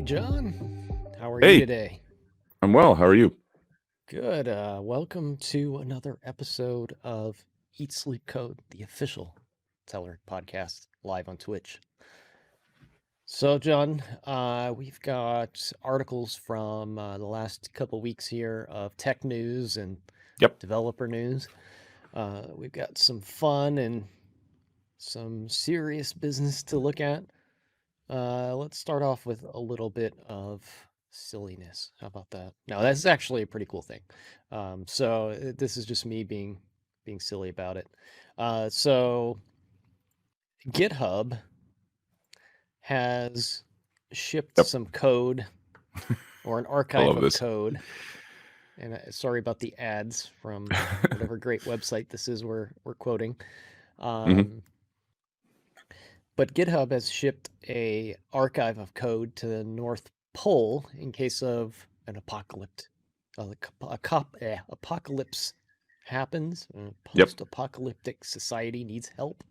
John. How are you Hey, today? I'm well. How are you? Good. Welcome to another episode of Eat Sleep Code, the official Telerik podcast, live on Twitch. So, John, we've got articles from the last couple weeks here of tech news and Yep. developer news. We've got some fun and some serious business to look at. Let's start off with a little bit of silliness. How about that? No, that's actually a pretty cool thing. This is just me being silly about it. So GitHub has shipped Yep. some code or an I archive love of this. code. And sorry about the ads from whatever great website this is we're quoting. hmm Um, But GitHub has shipped a archive of code to the North Pole in case of an apocalypse. Apocalypse happens. A Yep. post-apocalyptic society needs help.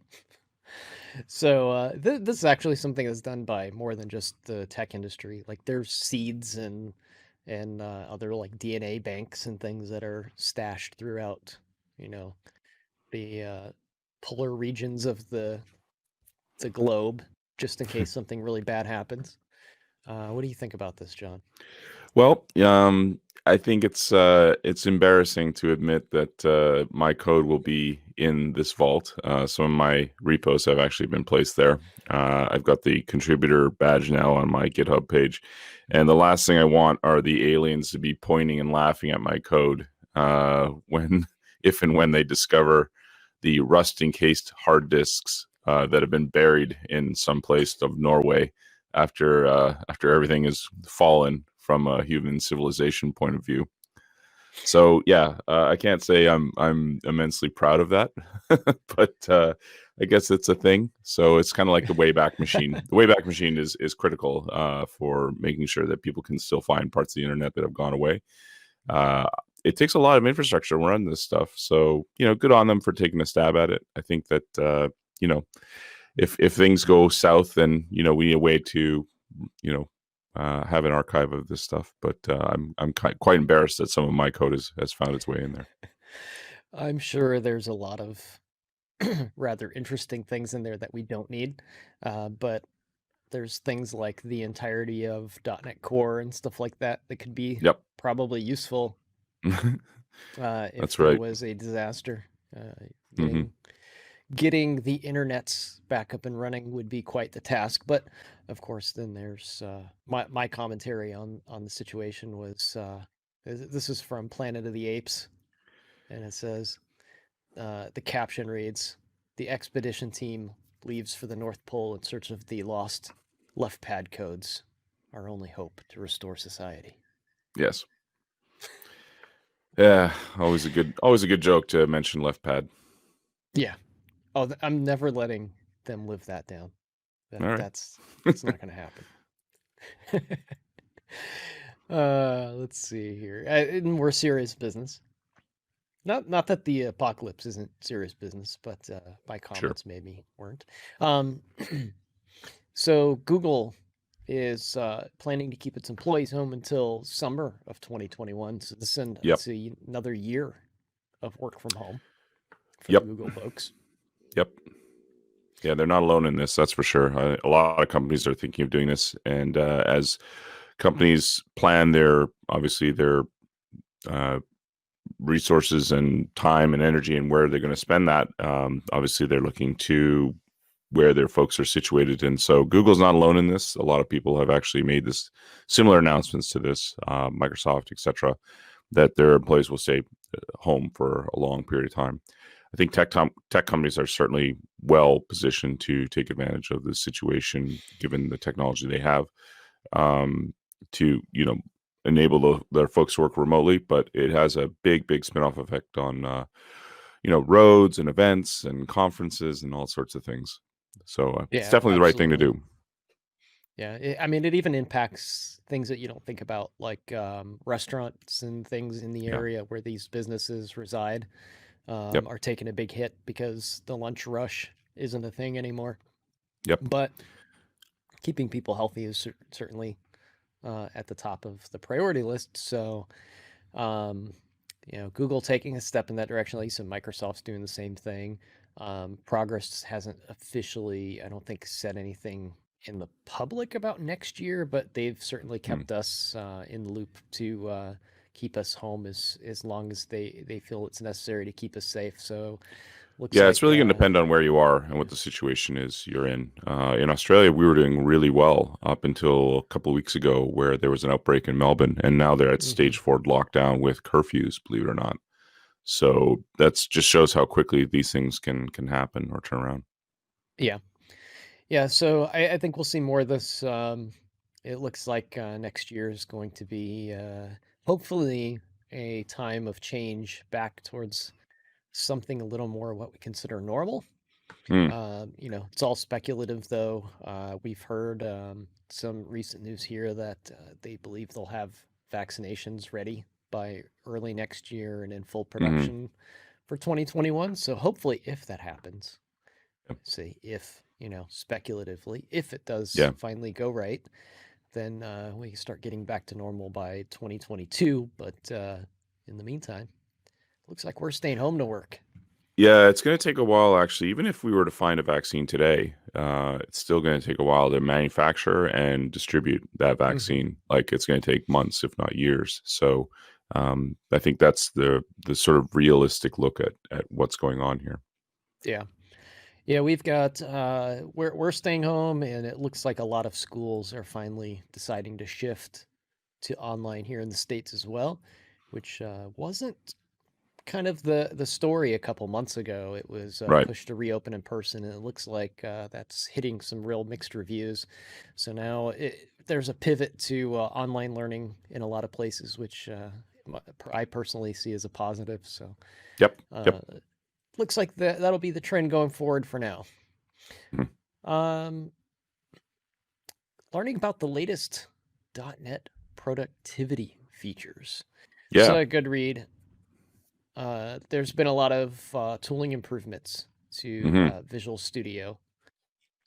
So this is actually something that's done by more than just the tech industry. Like there's seeds and other like DNA banks and things that are stashed throughout, you know, the polar regions of the globe just in case something really bad happens. What do you think about this, John? Well, I think it's embarrassing to admit that my code will be in this vault. Some of my repos have actually been placed there. I've got the contributor badge now on my GitHub page, and the last thing I want are the aliens to be pointing and laughing at my code when, if and when they discover the rust-encased hard disks that have been buried in some place of Norway after everything has fallen from a human civilization point of view. So yeah, I can't say I'm immensely proud of that, but I guess it's a thing. So it's kind of like the Wayback Machine. The Wayback Machine is critical for making sure that people can still find parts of the internet that have gone away. Uh, it takes a lot of infrastructure to run this stuff, so good on them for taking a stab at it. I think that you know, if things go south, then we need a way to you know have an archive of this stuff. But I'm quite embarrassed that some of my code has found its way in there. I'm sure there's a lot of rather interesting things in there that we don't need, but there's things like the entirety of .NET Core and stuff like that that could be Yep. probably useful if That's there right. was a disaster. hmm Getting the internets back up and running would be quite the task. But of course, then there's my commentary on the situation was this is from Planet of the Apes, and it says the caption reads, "The expedition team leaves for the North Pole in search of the lost left pad codes. Our only hope to restore society." Yes. Yeah. Always a good joke to mention left pad. Yeah. Oh, I'm never letting them live that down. All right. That's not going to happen. Let's see here. In more serious business. Not that the apocalypse isn't serious business, but my Sure. comments maybe weren't. Um, so Google is planning to keep its employees home until summer of 2021. So Yep. another year of work from home for the Yep. Google folks. Yep. Yeah, they're not alone in this. That's for sure. A lot of companies are thinking of doing this, and as companies plan their uh, resources and time and energy and where they're going to spend that. Obviously, they're looking to where their folks are situated. And so Google's not alone in this. A lot of people have actually made this similar announcements to this, Microsoft, etc., that their employees will stay home for a long period of time. I think tech companies are certainly well positioned to take advantage of this situation, given the technology they have, to enable their folks to work remotely. But it has a big spin-off effect on roads and events and conferences and all sorts of things. So it's Yeah, definitely the right thing to absolutely. do. Yeah, I mean, it even impacts things that you don't think about, like restaurants and things in the Yeah. area where these businesses reside Yep. are taking a big hit because the lunch rush isn't a thing anymore. Yep. But keeping people healthy is certainly at the top of the priority list. So, um, Google taking a step in that direction, at least, and Microsoft's doing the same thing. Progress hasn't officially, I don't think, said anything in the public about next year, but they've certainly kept us in the loop to keep us home as long as they feel it's necessary to keep us safe. So looks Yeah, it's like really going to depend on where you are and what the situation is you're in. In Australia, we were doing really well up until a couple of weeks ago, where there was an outbreak in Melbourne, and now they're at mhm. stage 4 lockdown with curfews, believe it or not. So that's just shows how quickly these things can happen or turn around. Yeah. Yeah, so I think we'll see more of this. It looks like next year is going to be hopefully a time of change back towards something a little more what we consider normal. Mm, It's all speculative, though. We've heard some recent news here that they believe they'll have vaccinations ready by early next year and in full hmm production for 2021. So hopefully, if that happens, Yep. say if, speculatively, if it does Yeah. finally go right, then we can start getting back to normal by 2022. But in the meantime, looks like we're staying home to work. Yeah, it's going to take a while, actually. Even if we were to find a vaccine today, it's still going to take a while to manufacture and distribute that Hmm. vaccine. Like it's going to take months, if not years. So I think that's the sort of realistic look at what's going on here. Yeah. Yeah, we've got we're staying home, and it looks like a lot of schools are finally deciding to shift to online here in the States as well, which wasn't kind of the story a couple months ago. It was Right. pushed to reopen in person, and it looks like that's hitting some real mixed reviews. So now there's a pivot to online learning in a lot of places, which I personally see as a positive. So Yep. uh, Yep. looks like that'll be the trend going forward for now. Mhm. Um, Learning about the latest .NET productivity features. This is Yeah. a good read. There's been a lot of tooling improvements to hmm Visual Studio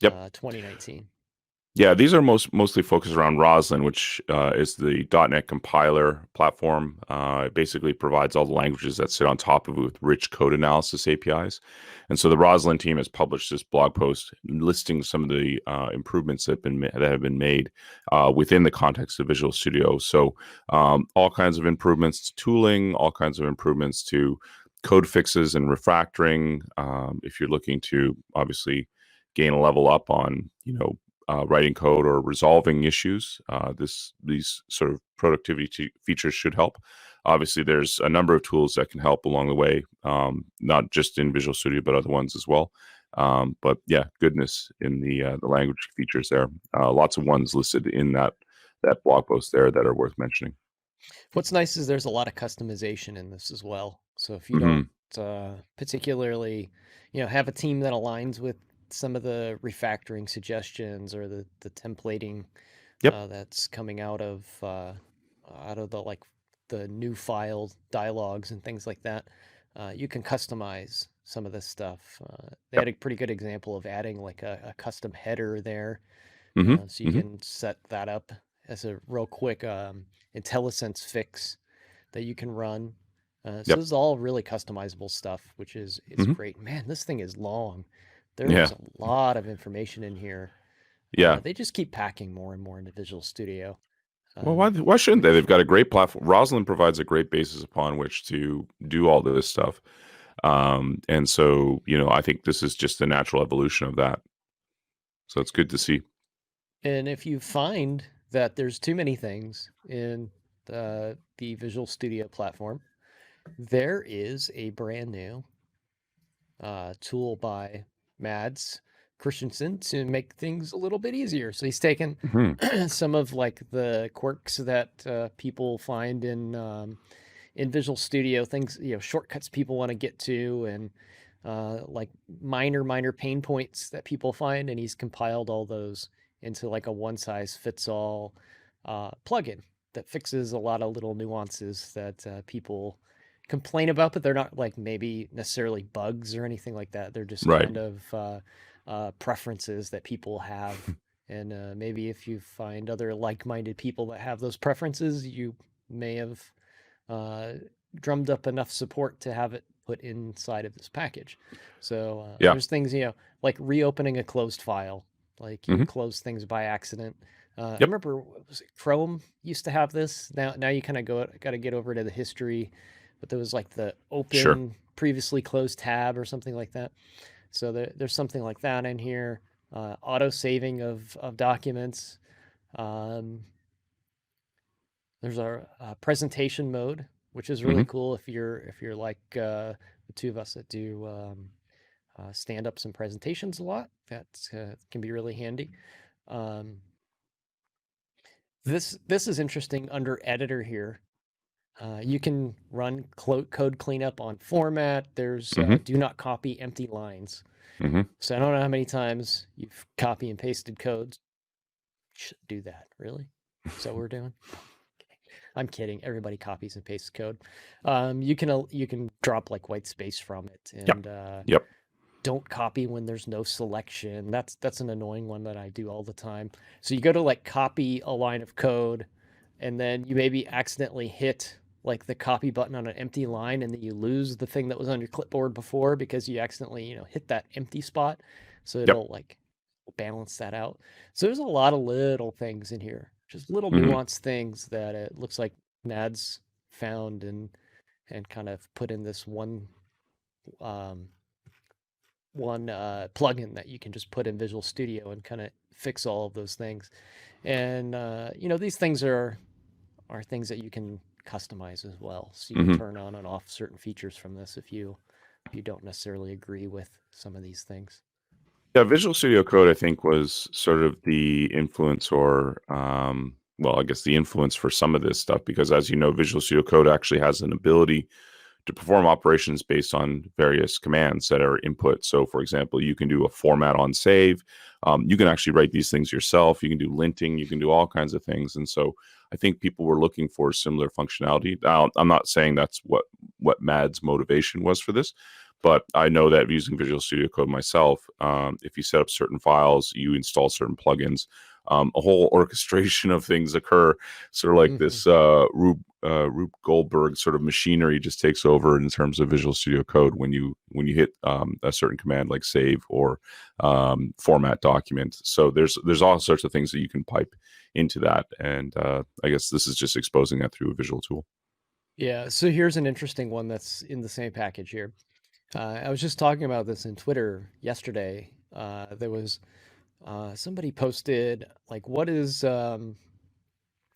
Yep. 2019. Yeah, these are mostly focused around Roslyn, which is the .NET compiler platform. It basically provides all the languages that sit on top of it with rich code analysis APIs. And so the Roslyn team has published this blog post listing some of the improvements that have been made within the context of Visual Studio. So all kinds of improvements to tooling, all kinds of improvements to code fixes and refactoring. If you're looking to obviously gain a level up on, writing code or resolving issues. These sort of productivity features should help. Obviously, there's a number of tools that can help along the way, not just in Visual Studio, but other ones as well. But yeah, goodness in the language features there. Lots of ones listed in that blog post there that are worth mentioning. What's nice is there's a lot of customization in this as well. So if you don't hmm particularly, have a team that aligns with some of the refactoring suggestions or the templating Yep. that's coming out of the new file dialogues and things like that, you can customize some of this stuff. They had Yep. a pretty good example of adding like a custom header there, hmm so you hmm can set that up as a real quick IntelliSense fix that you can run. So Yep. this is all really customizable stuff, which is hmm great. Man, this thing is long. There's Yeah. a lot of information in here. Yeah. They just keep packing more and more into Visual Studio, Well, um, why shouldn't they? They've which got a great platform. Roslyn provides a great basis upon which to do all this stuff. And so, I think this is just a natural evolution of that. So it's good to see. and if you find that there's too many things in the Visual Studio platform, there is a brand new tool by Mads Christensen to make things a little bit easier. So he's taken hmm some of like the quirks that people find in Visual Studio, things, shortcuts people want to get to, and like minor pain points that people find, and he's compiled all those into like a one size fits all plugin that fixes a lot of little nuances that people complain about, but they're not like maybe necessarily bugs or anything like that. They're just Right. kind of preferences that people have And maybe if you find other like-minded people that have those preferences, you may have uh, drummed up enough support to have it put inside of this package. So Yeah. there's things, like reopening a closed file, like you Hmm. close things by accident. I Yep. remember, was it Chrome used to have this. Now you kind of got to get over to the history, but there was like the Sure. open previously closed tab or something like that. So there's something like that in here. Auto saving of documents. Um, there's a presentation mode, which is really Hmm. cool if you're like the two of us that do stand ups and presentations a lot. That can be really handy. Um, this is interesting under editor here. You can run code cleanup on format. There's Hmm. do not copy empty lines. Hmm. So I don't know how many times you've copy and pasted codes. Should do that, really? Is that what we're doing? I'm kidding. Everybody copies and pastes code. You can drop like white space from it, Yep. and Yep. don't copy when there's no selection. That's an annoying one that I do all the time. So you go to like copy a line of code, and then you maybe accidentally hit like the copy button on an empty line, and then you lose the thing that was on your clipboard before because you accidentally hit that empty spot. So Yep. it'll like balance that out. So there's a lot of little things in here, just little Hmm. nuanced things that it looks like Mads found and kind of put in this um, one plugin that you can just put in Visual Studio and kind of fix all of those things. And these things are things that you can customize as well. So you can Hmm. turn on and off certain features from this if you don't necessarily agree with some of these things. Yeah, Visual Studio Code, I think, was sort of the influence, or well, I guess the influence for some of this stuff, because as you know, Visual Studio Code actually has an ability to perform operations based on various commands that are input. So, for example, you can do a format on save. You can actually write these things yourself. You can do linting. You can do all kinds of things. And so, I think people were looking for similar functionality. Now, I'm not saying that's what Mad's motivation was for this, but I know that using Visual Studio Code myself, if you set up certain files, you install certain plugins, a whole orchestration of things occur, sort of like Hmm. this Rube Goldberg sort of machinery just takes over in terms of Visual Studio Code when you hit a certain command like save or format document. So there's all sorts of things that you can pipe into that, and I guess this is just exposing that through a visual tool. Yeah. So here's an interesting one that's in the same package here. I was just talking about this in Twitter yesterday. There was somebody posted like,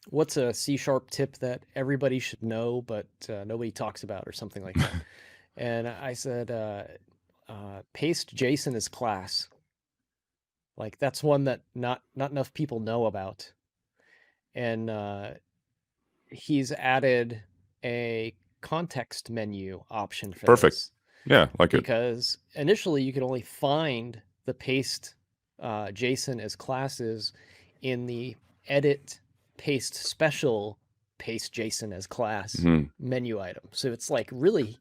what's a C# tip that everybody should know but nobody talks about, or something like that. And I said, paste JSON as class. Like that's one that not enough people know about. And he's added a context menu option for Perfect. this, Yeah, like it. because initially you could only find the paste JSON as classes in the edit paste special paste JSON as class Hmm. menu item. So it's like really,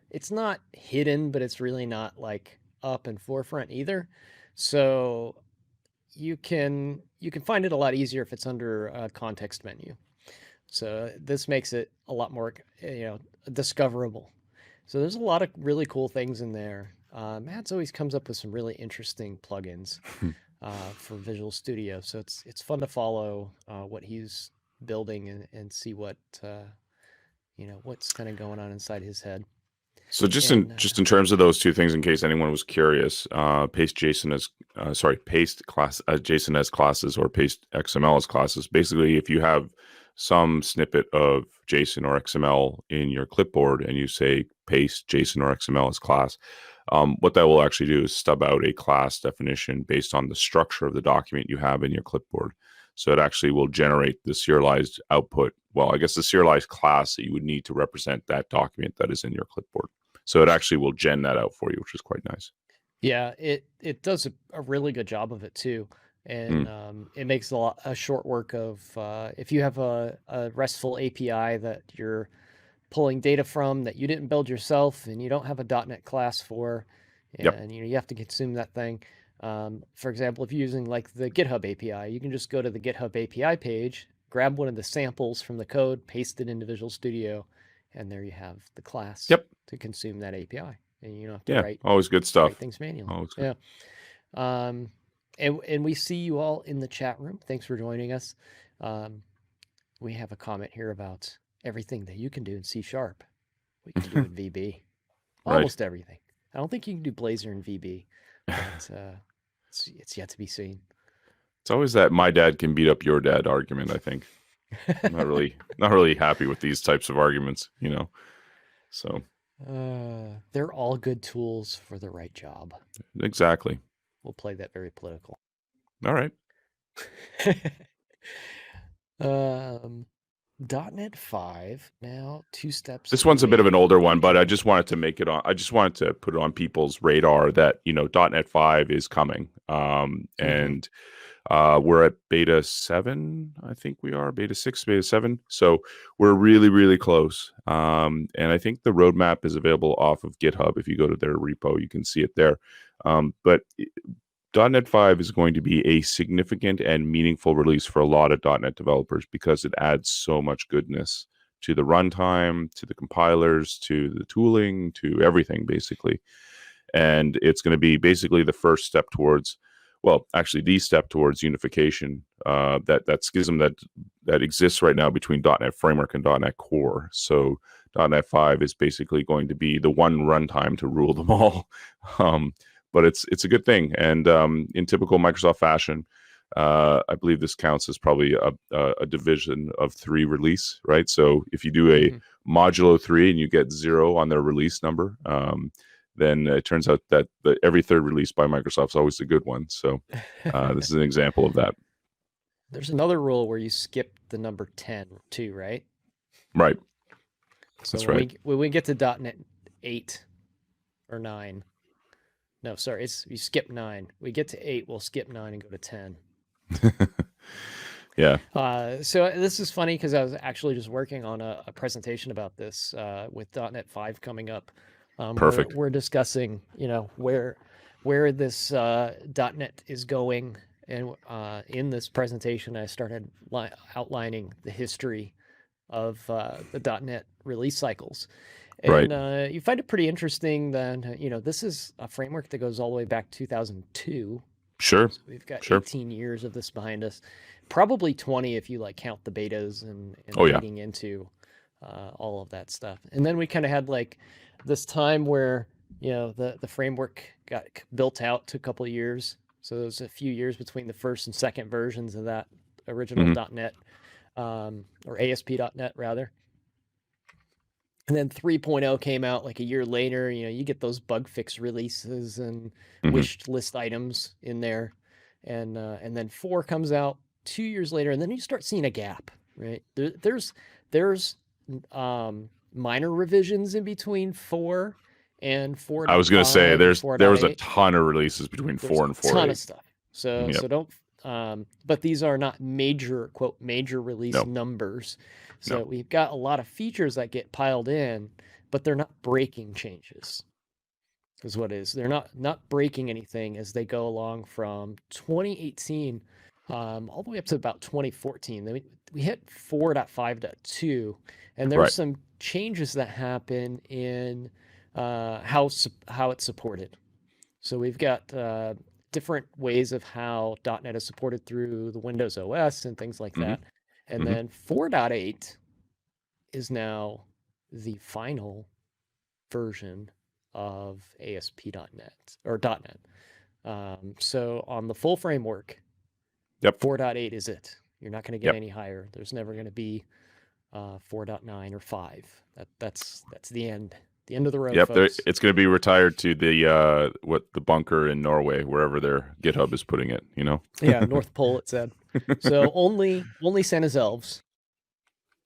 it's not hidden, but it's really not like up and forefront either. So you can find it a lot easier if it's under a context menu. So this makes it a lot more discoverable. So there's a lot of really cool things in there. Matt's always comes up with some really interesting plugins for Visual Studio, so it's fun to follow what he's building and see what's kind of going on inside his head. So And just in terms of those two things, in case anyone was curious, paste JSON as paste class JSON as classes, or paste XML as classes. Basically, if you have some snippet of JSON or XML in your clipboard and you say paste JSON or XML as class, what that will actually do is stub out a class definition based on the structure of the document you have in your clipboard. So it actually will generate the serialized output. Well, I guess the serialized class that you would need to represent that document that is in your clipboard. So it actually will gen that out for you, which is quite nice. yeah, it does a really good job of it too. And Mm. it makes a short work of if you have a RESTful API that you're pulling data from that you didn't build yourself and you don't have a .NET class for, Yep. and you have to consume that thing. For example, if you're using like the GitHub API, you can just go to the GitHub API page, grab one of the samples from the code, paste it into Visual Studio, and there you have the class Yep. to consume that API, and you don't have to Yeah. Always good stuff. write things manually. Always good. Yeah. And we see you all in the chat room. Thanks for joining us. We have a comment here about everything that you can do in C#. We can do in VB. Almost everything. I don't think you can do Blazor in VB, but it's yet to be seen. It's always that my dad can beat up your dad argument, I think. I'm not really happy with these types of arguments, you know. So they're all good tools for the right job. exactly. We'll play that very political. All right. .NET 5 now 2 steps. This one's a bit of an away older from one, but I Android. just wanted to make it on. I just wanted to put it on people's radar that .NET 5 is coming, and we're at beta 7. I think we are beta 6, beta 7. So we're really, really close. And I think the roadmap is available off of GitHub. If you go to their repo, you can see it there. But .NET 5 is going to be a significant and meaningful release for a lot of .NET developers because it adds so much goodness to the runtime, to the compilers, to the tooling, to everything, basically. And it's going to be basically the first step towards, well, actually the step towards unification, that schism that exists right now between .NET Framework and .NET Core. So .NET 5 is basically going to be the one runtime to rule them all. But it's a good thing. And in typical Microsoft fashion, I believe this counts as probably a division of 3 release, right? So if you do a modulo 3 and you get 0 on their release number, then it turns out that every third release by Microsoft is always a good one. So this is an example of that. There's another rule where you skip the number 10 too, right? Right. So that's when right. when we get to .NET 8 or 9, no, sorry, you skip 9. We get to 8, we'll skip 9 and go to 10. Yeah. So this is funny because I was actually just working on a presentation about this with .NET 5 coming up. Perfect. We're discussing, where this .NET is going, and in this presentation, I started outlining the history of the .NET release cycles. And Right. You find it pretty interesting that, this is a framework that goes all the way back 2002. Sure. So we've got Sure. 18 years of this behind us. Probably 20 if you count the betas and Oh, yeah. leading into all of that stuff. And then we kind of had this time where, the framework got built out to a couple of years. So there was a few years between the first and second versions of that original .NET, or ASP.NET rather. And then 3.0 came out a year later. You get those bug fix releases and wished list items in there. And then 4 comes out 2 years later, and then you start seeing a gap, right? There's minor revisions in between 4 and 4.5. I was going to say there was a 4.8. ton of releases between 4 and 4.8. Ton of stuff. So Yep. so don't. But these are not major release numbers. So we've got a lot of features that get piled in, but they're not breaking changes. Is what it is. They're not breaking anything as they go along from 2018 all the way up to about 2014. We hit 4.5.2, and there's some changes that happen in how it's supported. So we've got different ways of how .NET is supported through the Windows OS and things like that. And then 4.8 is now the final version of ASP.NET or .NET. So on the full framework, 4.8 is it. You're not going to get any higher. There's never going to be 4.9 or 5. That's the end. The end of the road. Yep, folks. it's going to be retired to the bunker in Norway, wherever their GitHub is putting it. Yeah, North Pole. It said. So only Santa's elves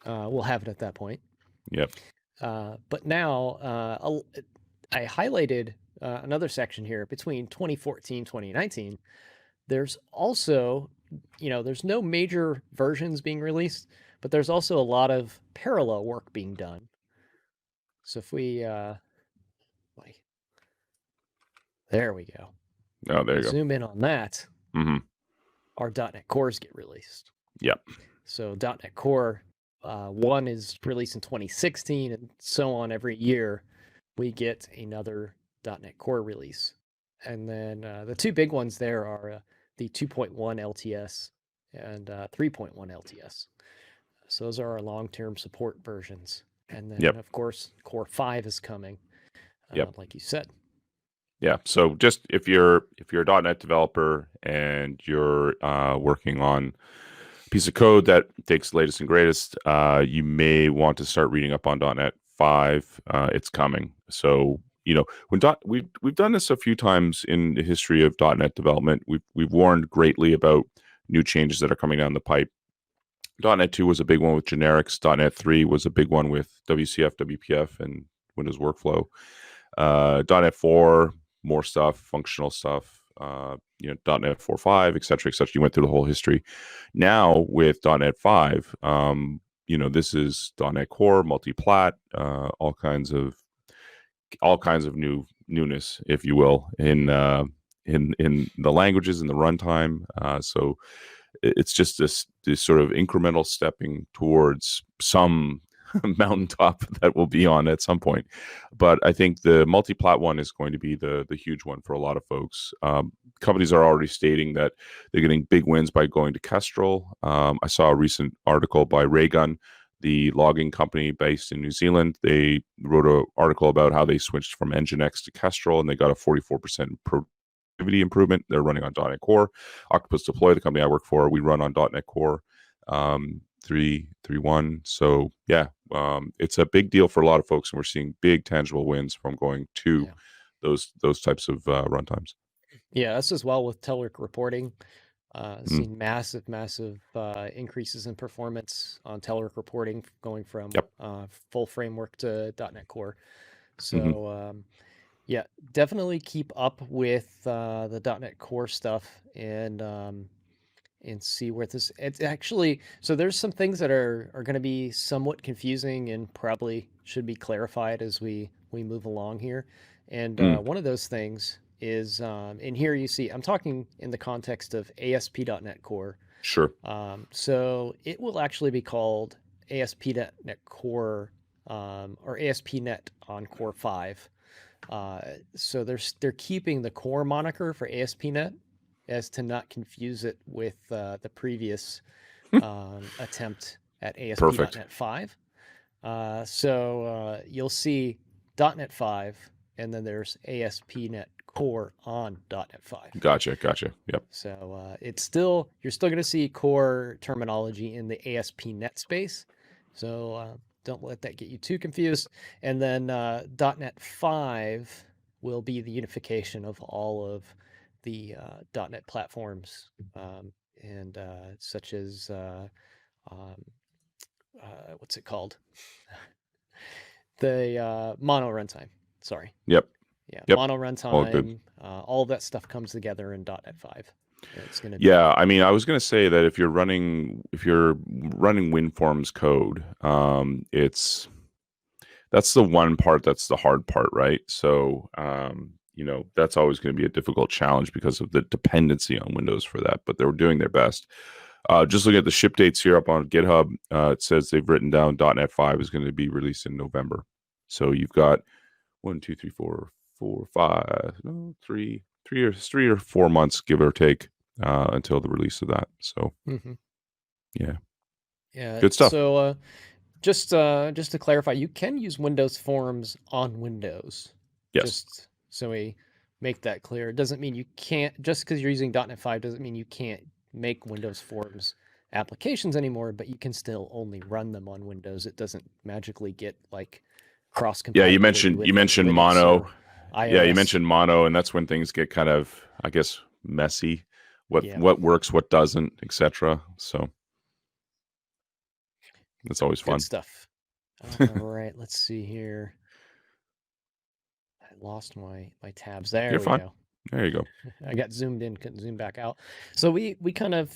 will have it at that point. Yep. But now I highlighted another section here between 2014 2019. There's also, there's no major versions being released, but there's also a lot of parallel work being done. So if we, there we go. Oh, there you go. Zoom in on that, Mm-hmm. our .NET Cores get released. Yep. So .NET Core 1 is released in 2016, and so on every year we get another .NET Core release. And then the two big ones there are the 2.1 LTS and 3.1 LTS. So those are our long-term support versions. And then, of course, Core 5 is coming, like you said. Yeah. So just if you're a .NET developer and you're working on a piece of code that takes the latest and greatest, you may want to start reading up on .NET 5. It's coming. So when we've done this a few times in the history of .NET development. We've warned greatly about new changes that are coming down the pipe. .NET 2 was a big one with generics. .NET 3 was a big one with WCF, WPF, and Windows Workflow. .NET 4, more stuff, functional stuff. .NET 4.5, et cetera, et cetera. You went through the whole history. Now with .NET 5, this is .NET Core, multi-plat, all kinds of newness, if you will, in the languages and the runtime. So it's just this sort of incremental stepping towards some mountaintop that will be on at some point. But I think the multi-plat one is going to be the huge one for a lot of folks. Companies are already stating that they're getting big wins by going to Kestrel. I saw a recent article by Raygun, the logging company based in New Zealand. They wrote an article about how they switched from Nginx to Kestrel, and they got a 44% productivity improvement. They're running on .NET Core. Octopus Deploy, the company I work for, we run on .NET Core 3.1. So yeah, it's a big deal for a lot of folks, and we're seeing big tangible wins from going to those types of runtimes. Yeah, us as well with Telerik reporting. Seen massive increases in performance on Telerik reporting, going from full framework to .NET Core. So yeah, definitely keep up with the .NET Core stuff and see where this. It's actually, so there's some things that are going to be somewhat confusing and probably should be clarified as we move along here. And one of those things is in here you see, I'm talking in the context of ASP.NET Core. Sure. So it will actually be called ASP.NET Core or ASP.NET on Core 5. So they're keeping the core moniker for ASP.NET as to not confuse it with the previous attempt at ASP.NET 5. So you'll see .NET 5, and then there's ASP.NET Core on .NET 5. Gotcha. Yep. So you're still going to see core terminology in the ASP.NET space. So don't let that get you too confused. And then .NET 5 will be the unification of all of the .NET platforms, and such as what's it called? The mono runtime. Sorry. Yep. Yeah. Yep. Mono runtime. All of that stuff comes together in .NET 5. It's going to be... Yeah, I mean, I was going to say that if you're running WinForms code, that's the one part that's the hard part, right? So that's always going to be a difficult challenge because of the dependency on Windows for that. But they're doing their best. Just looking at the ship dates here up on GitHub, it says they've written down .NET 5 is going to be released in November. So you've got 3 or 4 months, give or take, until the release of that. So yeah, good stuff. So just to clarify, you can use Windows Forms on Windows. Yes. Just so we make that clear. It doesn't mean you can't, just because you're using .NET 5 doesn't mean you can't make Windows Forms applications anymore, but you can still only run them on Windows. It doesn't magically get like cross-compatible. Yeah, you mentioned mono. Yeah, you mentioned mono, and that's when things get kind of, I guess, messy. What works, what doesn't, etc. So that's always fun. Good stuff. All right, let's see here. I lost my tabs. There You're we fine. go. There you go. I got zoomed in, couldn't zoom back out. So we kind of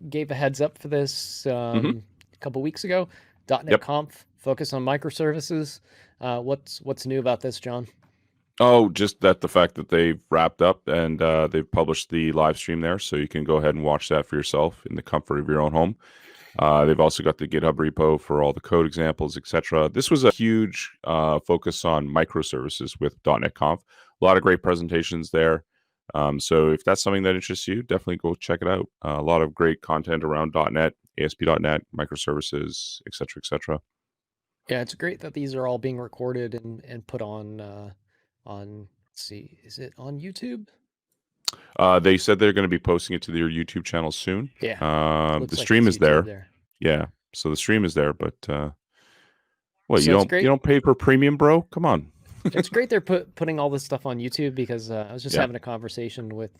gave a heads up for this a couple weeks ago. .NET Conf, focus on microservices. What's new about this, John? Oh, just that the fact that they've wrapped up and they've published the live stream there, so you can go ahead and watch that for yourself in the comfort of your own home. They've also got the GitHub repo for all the code examples, etc. This was a huge focus on microservices with .NET Conf. A lot of great presentations there. So if that's something that interests you, definitely go check it out. A lot of great content around .NET, ASP.NET, microservices, etc., etc. Yeah, it's great that these are all being recorded and put on, let's see, is it on YouTube? They said they're going to be posting it to their YouTube channel soon. Yeah, The looks like stream it's is YouTube there. there. Yeah, so the stream is there, but what So it's you great. don't pay for premium, bro? Come on. It's great they're putting all this stuff on YouTube because I was just Yeah, having a conversation with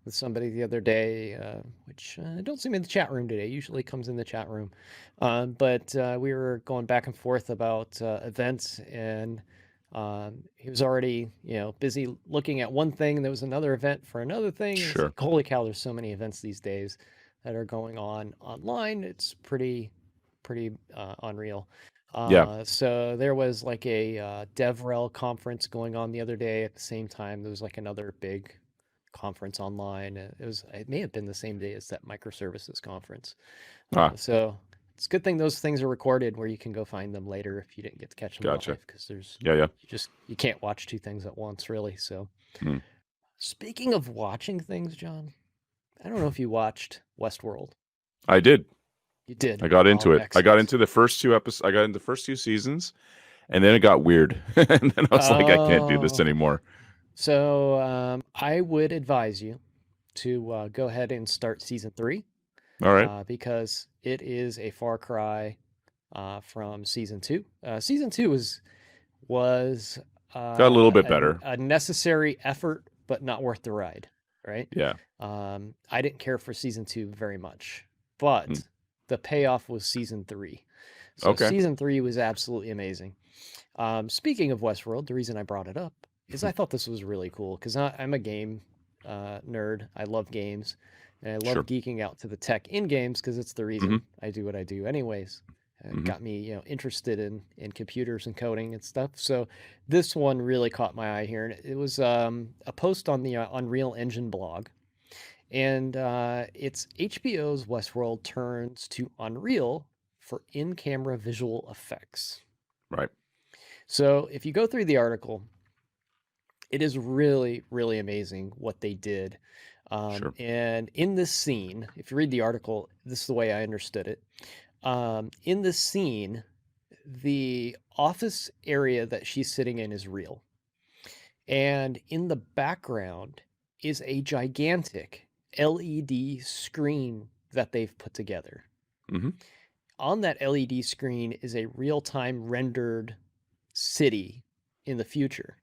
somebody the other day, which I don't see him in the chat room today. Usually comes in the chat room, but we were going back and forth about events, and he was already busy looking at one thing, and there was another event for another thing, and it's sure. like, holy cow, there's so many events these days that are going on online. It's pretty unreal. Yeah. So there was like a DevRel conference going on the other day at the same time. There was like another big conference online. It may have been the same day as that microservices conference. Ah, So it's a good thing those things are recorded where you can go find them later if you didn't get to catch them gotcha. live, because Yeah, yeah. you can't watch two things at once really. So Hmm. speaking of watching things, John, I don't know if you watched Westworld. I did. You did. I got Oh, into it. I got excellent. into the first two episodes. I got into the first two seasons, and then it got weird. And then I was like, I can't do this Oh, anymore. so I would advise you to go ahead and start season three, All right. because it is a far cry from season two. Season two was Got a little bit better. a necessary effort, but not worth the ride, right? Yeah. I didn't care for season two very much, Hmm. but the payoff was season three. So Okay. season three was absolutely amazing. Speaking of Westworld, the reason I brought it up is I thought this was really cool because I'm a game nerd. I love games, and I love Sure. geeking out to the tech in games because it's the Hmm. reason I do what I do, anyways. It Hmm. got me, interested in computers and coding and stuff. So this one really caught my eye here, and it was a post on the Unreal Engine blog, and it's HBO's Westworld turns to Unreal for in-camera visual effects. Right. So if you go through the article, it is really, really amazing what they did. Sure. And in this scene, if you read the article, this is the way I understood it. In this scene, the office area that she's sitting in is real. And in the background is a gigantic LED screen that they've put together. Hmm. On that LED screen is a real-time rendered city in the future.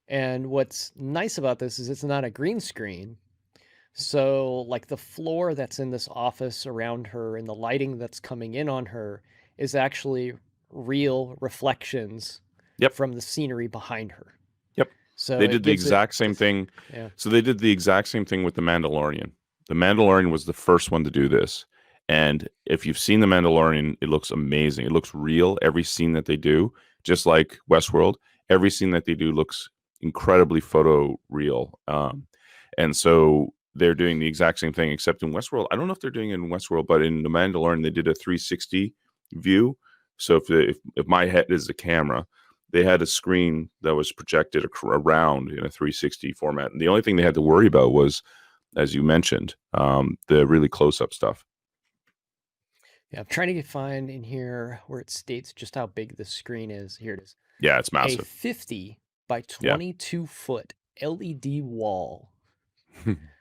And what's nice about this is it's not a green screen. So, like the floor that's in this office around her and the lighting that's coming in on her is actually real reflections Yep. from the scenery behind her. Yep. So They it did the gives it exact same this, thing. yeah. So they did the exact same thing with the Mandalorian. The Mandalorian was the first one to do this. And if you've seen the Mandalorian, it looks amazing. It looks real. Every scene that they do, just like Westworld, every scene that they do looks incredibly photo real. And so they're doing the exact same thing, except in Westworld. I don't know if they're doing it in Westworld, but in the Mandalorian, they did a 360 view. So if my head is the camera, they had a screen that was projected around in a 360 format. And the only thing they had to worry about was, as you mentioned, the really close-up stuff. Yeah, I'm trying to find in here where it states just how big the screen is. Here it is. Yeah, it's A massive. 50 by Yeah. 22 foot LED wall.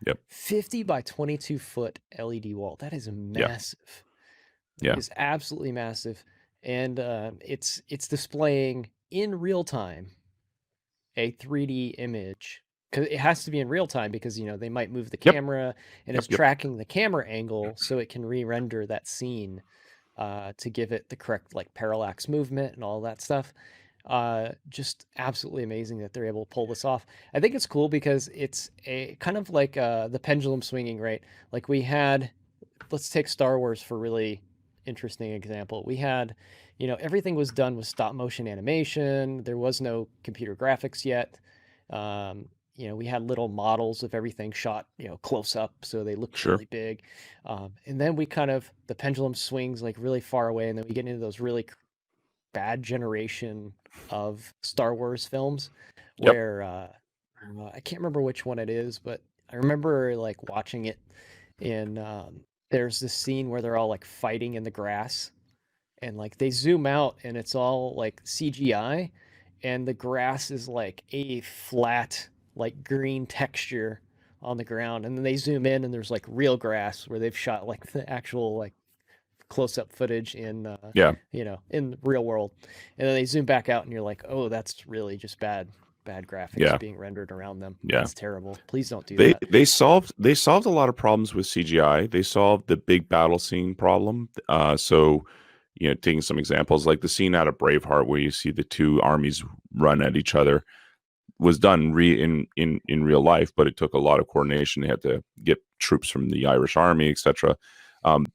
Yep. 50 by 22 foot LED wall. That is massive. Yeah. That is absolutely massive. And it's displaying in real time a 3D image, because it has to be in real time because they might move the Yep. camera, and Yep. it's tracking the camera angle so it can re-render that scene to give it the correct like parallax movement and all that stuff. Just absolutely amazing that they're able to pull this off. I think it's cool because it's a kind of like the pendulum swinging, right? Like we had, let's take Star Wars for really interesting example. We had, everything was done with stop motion animation. There was no computer graphics yet. We had little models of everything shot, close up, so they looked Sure. really big. And then the pendulum swings like really far away, and then we get into those really bad generation of Star Wars films Yep. where I can't remember which one it is, but I remember like watching it in there's this scene where they're all like fighting in the grass, and like they zoom out and it's all like CGI, and the grass is like a flat like green texture on the ground, and then they zoom in and there's like real grass where they've shot like the actual like close-up footage in Yeah. in real world, and then they zoom back out and you're like, oh, that's really just bad graphics Yeah. being rendered around them. Yeah. That's terrible. Please don't do They that. they solved they solved a lot of problems with CGI. They solved the big battle scene problem. So taking some examples like the scene out of Braveheart where you see the two armies run at each other was done in real life, but it took a lot of coordination. They had to get troops from the Irish Army, etc.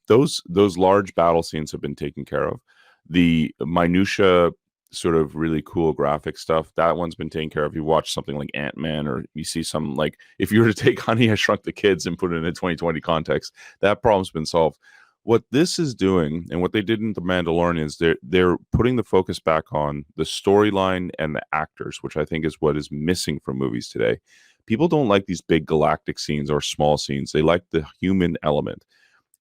Those large battle scenes have been taken care of. The minutia sort of really cool graphic stuff, that one's been taken care of. You watch something like Ant-Man, or you see some, like if you were to take Honey, I Shrunk the Kids and put it in a 2020 context, that problem's been solved. What this is doing, and what they did in The Mandalorian, is they're putting the focus back on the storyline and the actors, which I think is what is missing from movies today. People don't like these big galactic scenes or small scenes. They like the human element.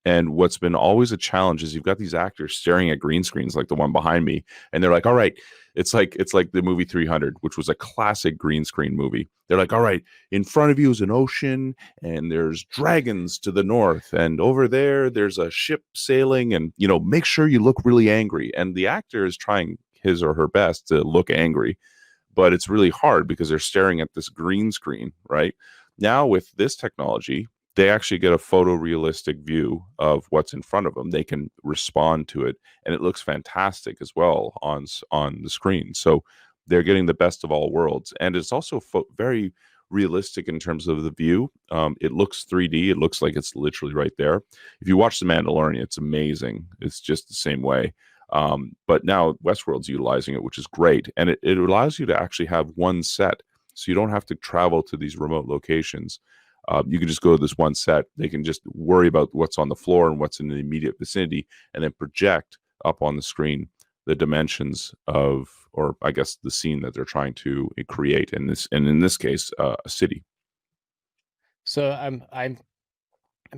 And what's been always a challenge is you've got these actors staring at green screens like the one behind me, and they're like, all right, it's like the movie 300, which was a classic green screen movie. They're like, all right, in front of you is an ocean, and there's dragons to the north, and over there's a ship sailing, and make sure you look really angry. And the actor is trying his or her best to look angry, but it's really hard because they're staring at this green screen, right? Now with this technology, they actually get a photorealistic view of what's in front of them. They can respond to it, and it looks fantastic as well on the screen. So they're getting the best of all worlds, and it's also very realistic in terms of the view. It looks 3D. It looks like it's literally right there. If you watch The Mandalorian, it's amazing. It's just the same way. But now Westworld's utilizing it, which is great, and it allows you to actually have one set, so you don't have to travel to these remote locations. You can just go to this one set. They can just worry about what's on the floor and what's in the immediate vicinity, and then project up on the screen the dimensions of, or I guess the scene that they're trying to create. In this case, a city. So I'm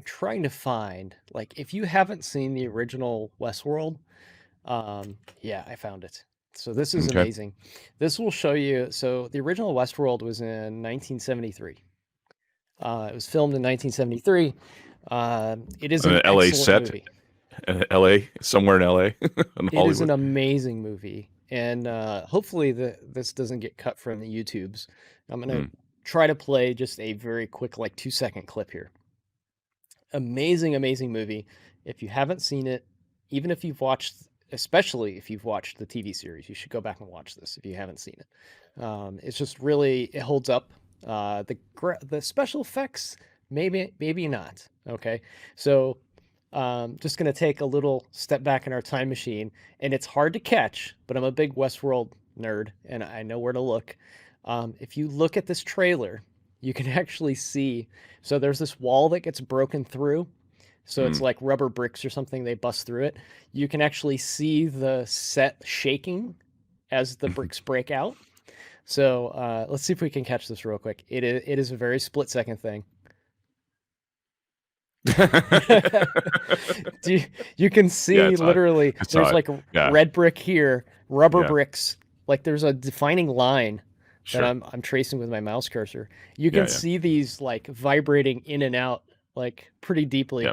trying to find, like, if you haven't seen the original Westworld, yeah, I found it. So this is Okay. amazing. This will show you. So the original Westworld was in 1973. It was filmed in 1973. It is an LA excellent set. movie. LA, somewhere in LA. In It is an amazing movie, and hopefully this doesn't get cut from the YouTubes. I'm gonna try to play just a very quick, like 2-second clip here. Amazing, amazing movie. If you haven't seen it, even if you've watched, especially if you've watched the TV series, you should go back and watch this if you haven't seen it. It's just really, it holds up. The special effects, maybe not. Okay, so just gonna take a little step back in our time machine, and it's hard to catch, but I'm a big Westworld nerd, and I know where to look. If you look at this trailer, you can actually see. So there's this wall that gets broken through. So it's like rubber bricks or something. They bust through it. You can actually see the set shaking as the bricks break out. So let's see if we can catch this real quick. It is a very split-second thing. You can see literally there's like red brick here, rubber bricks. Like there's a defining line that I'm tracing with my mouse cursor. You can see these like vibrating in and out like pretty deeply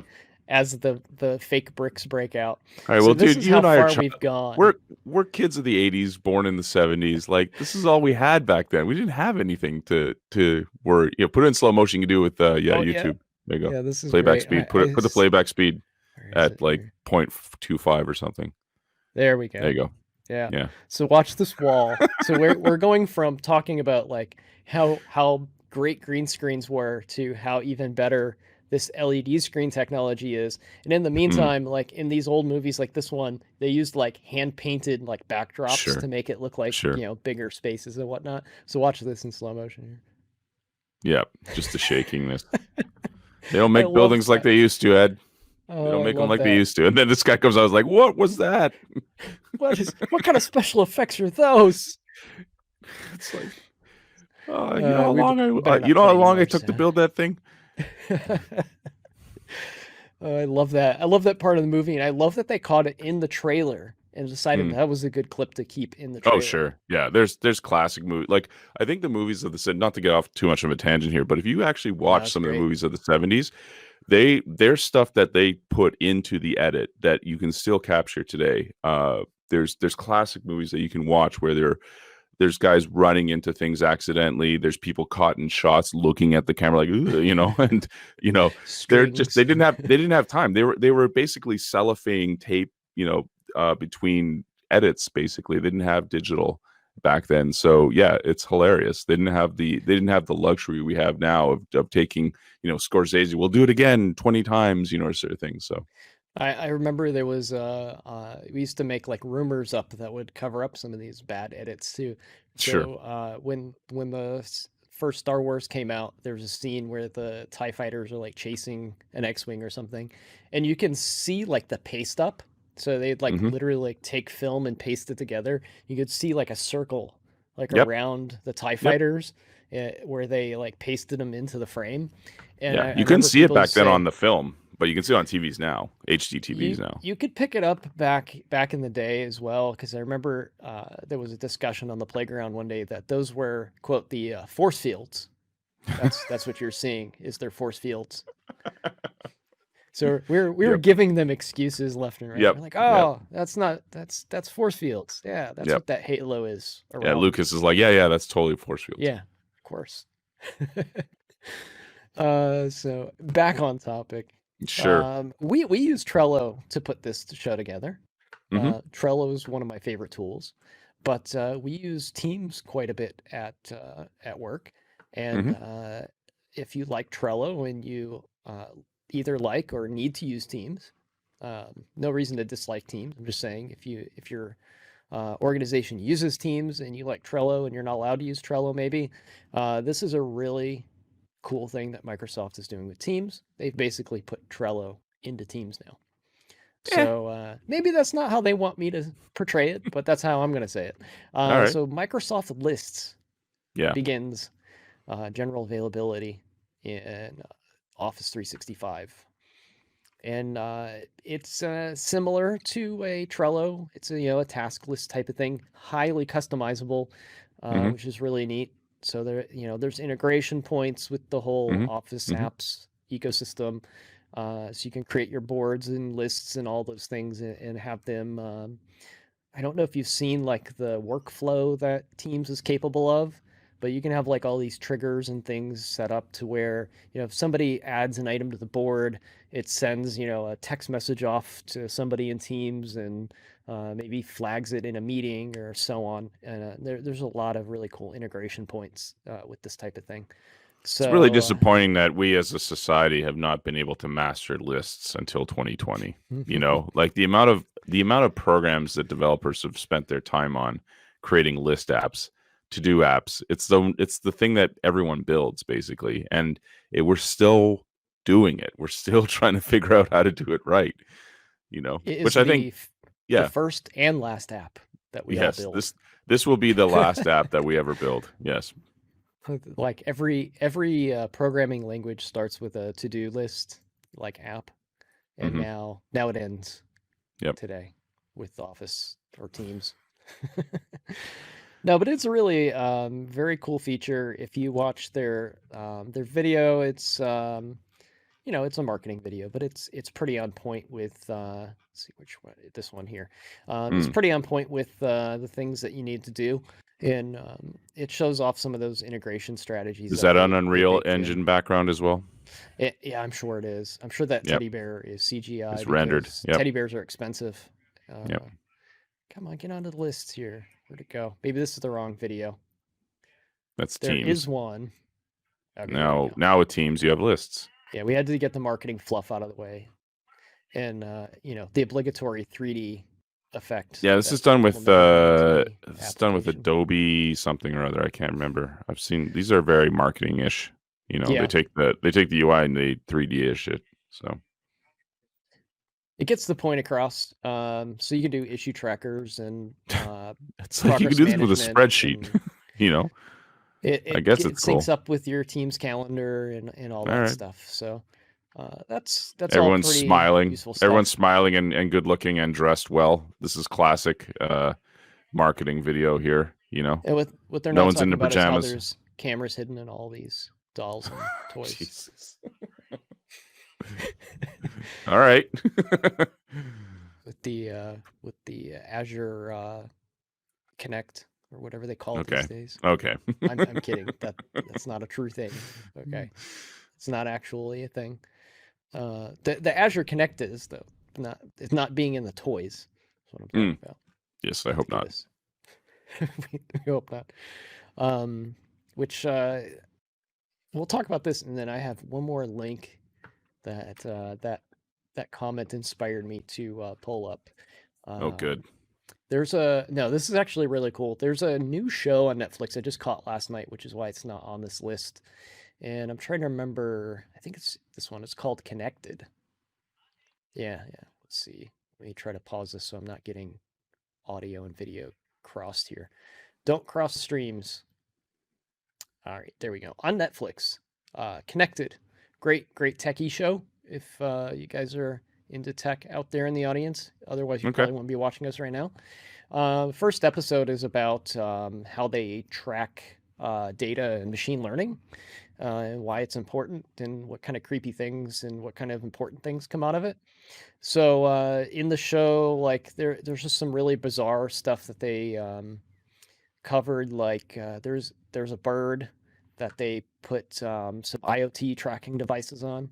as the fake bricks break out. All right, well, this dude, is you how and I far are we've gone. We're kids of the '80s, born in the '70s. Like this is all we had back then. We didn't have anything to worry. Put it in slow motion. You can do it with YouTube. Yeah. There you go. Yeah, this is playback great. speed. Put the playback speed at like 0.25 or something. There we go. There you go. Yeah. So watch this wall. So we're going from talking about like how great green screens were to how even better this LED screen technology is. And in the Mm. meantime, like in these old movies like this one, they used like hand painted like backdrops Sure. to make it look like, Sure. you know, bigger spaces and whatnot. So watch this in slow motion here. Yeah, just the shakiness. They don't I make love buildings like that. they used to, Ed. They Oh, don't I make them love like they that. used to. And then this guy comes out, I was like, what was that? What kind of special effects are those? It's like, you know how long we better I, not you know play how any long more it took to sound. build that thing? Oh, I love that. I love that part of the movie, and I love that they caught it in the trailer and decided Mm. that was a good clip to keep in the Oh, trailer. sure. Yeah, there's classic movie. Like, I think the movies of the, not to get off too much of a tangent here, but if you actually watch That's some of the great. movies of the 70s, there's stuff that they put into the edit that you can still capture today. There's classic movies that you can watch where there's guys running into things accidentally. There's people caught in shots looking at the camera like, you know, and you know, Strings. they didn't have time. They were basically cellophane tape, you know, between edits. Basically, they didn't have digital back then. So yeah, it's hilarious. They didn't have the luxury we have now of taking, you know, Scorsese, we'll do it again 20 times, you know, sort of thing. So I remember there was we used to make like rumors up that would cover up some of these bad edits too. sure. So when the first Star Wars came out, there was a scene where the TIE fighters are like chasing an X-wing or something, and you can see like the paste up. So they'd like Hmm. literally like take film and paste it together. You could see like a circle like Yep. around the TIE Yep. fighters where they like pasted them into the frame. And Yeah, I you couldn't remember see it people back then on say, the film, but you can see it on TVs now, HD TVs you now. you could pick it up back in the day as well, because I remember there was a discussion on the playground one day that those were quote the force fields. That's what you're seeing is their force fields. So we were Yep. giving them excuses left and right. Yep. We're like, Yep. oh, that's force fields. Yeah, that's Yep. what that halo is Yeah. around. Lucas is like, yeah, that's totally force fields. Yeah, of course. So back on topic. Sure. We use Trello to put this show together. Hmm. Trello is one of my favorite tools, but we use Teams quite a bit at work. And Hmm. if you like Trello and you either like or need to use Teams, no reason to dislike Teams. I'm just saying if your organization uses Teams and you like Trello and you're not allowed to use Trello, maybe this is a really cool thing that Microsoft is doing with Teams. They've basically put Trello into Teams now. Yeah. So maybe that's not how they want me to portray it, but that's how I'm going to say it. All right. So Microsoft Lists Yeah. begins general availability in Office 365. And it's similar to a Trello. It's a task list type of thing, highly customizable, Hmm. which is really neat. So there's integration points with the whole Hmm. Office Hmm. apps ecosystem. So you can create your boards and lists and all those things and have them. I don't know if you've seen like the workflow that Teams is capable of, but you can have like all these triggers and things set up to where, if somebody adds an item to the board, it sends, a text message off to somebody in Teams and maybe flags it in a meeting or so on. And there's a lot of really cool integration points with this type of thing. It's really So, disappointing that we as a society have not been able to master lists until 2020. You know, like the amount of programs that developers have spent their time on creating list apps, to do apps. It's the thing that everyone builds basically, and we're still doing it. We're still trying to figure out how to do it right. You know, it is which I think, the yeah, first and last app that we all yes, build. this will be the last app that we ever build. Yes. Like every programming language starts with a to-do list like app, and Hmm. now it ends Yep. today with Office or Teams. No, but it's a really very cool feature. If you watch their video, it's a marketing video, but it's pretty on point with let's see which one, this one here. It's Mm. pretty on point with the things that you need to do, and it shows off some of those integration strategies Is that that an they Unreal baked in. Engine background as well? Yeah, I'm sure it is. I'm sure that Yep. teddy bear is CGI It's rendered. because Yep. teddy bears are expensive. Yep. Come on, get onto the lists here. Where'd it go? Maybe this is the wrong video. That's There Teams. is one. Okay, there we go. Now with Teams, you have lists. Yeah, we had to get the marketing fluff out of the way, and the obligatory 3D effect Yeah, this that is done will with never be used in any application. Adobe something or other. I can't remember. I've seen these are very marketing ish. They Yeah, take the UI and they 3D ish it. So it gets the point across. So you can do issue trackers and it's like you can progress do this with a management, spreadsheet. and it I it guess it it's syncs cool. up with your team's calendar and all All that right. stuff. So that's all Everyone's pretty smiling. useful Everyone's stuff. smiling and good looking and dressed well. This is classic marketing video here. And what they're No not one's in talking the about is how pajamas. there's cameras hidden in all these dolls and toys. Jesus. All right. With the Azure Connect or whatever they call it Okay. these days. Okay. I'm kidding. That's not a true thing. Okay, it's not actually a thing. The Azure Connect is though. It's not being in the toys. That's what I'm talking about. Yes, I Not hope to get not. us. we hope not. Which we'll talk about this, and then I have one more link that comment inspired me to pull up. Oh, good. This is actually really cool. There's a new show on Netflix I just caught last night, which is why it's not on this list. And I'm trying to remember, I think it's this one. It's called Connected. Yeah. Let's see. Let me try to pause this so I'm not getting audio and video crossed here. Don't cross streams. All right, there we go. On Netflix, Connected. Great techie show. If you guys are into tech out there in the audience, otherwise you Okay. probably wouldn't be watching us right now. First episode is about how they track data and machine learning, and why it's important, and what kind of creepy things and what kind of important things come out of it. So in the show, like there's just some really bizarre stuff that they covered. Like there's a bird that they put some IoT tracking devices on,